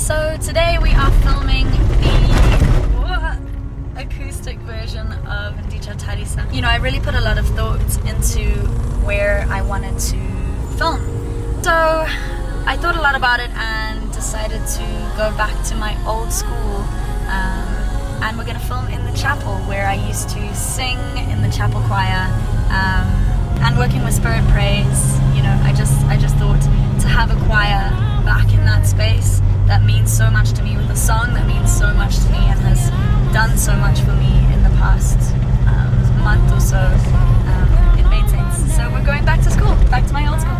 So today we are filming the acoustic version of Ndichatarisa. You know, I really put a lot of thought into where I wanted to film. So I thought a lot about it and decided to go back to my old school, and we're going to film in the chapel where I used to sing in the chapel choir, and working with Spirit Praise. You know, I just thought to have a choir back in that space that means so much to me, with a song that means so much to me and has done so much for me in the past month or so, it made sense. So we're going back to school, back to my old school.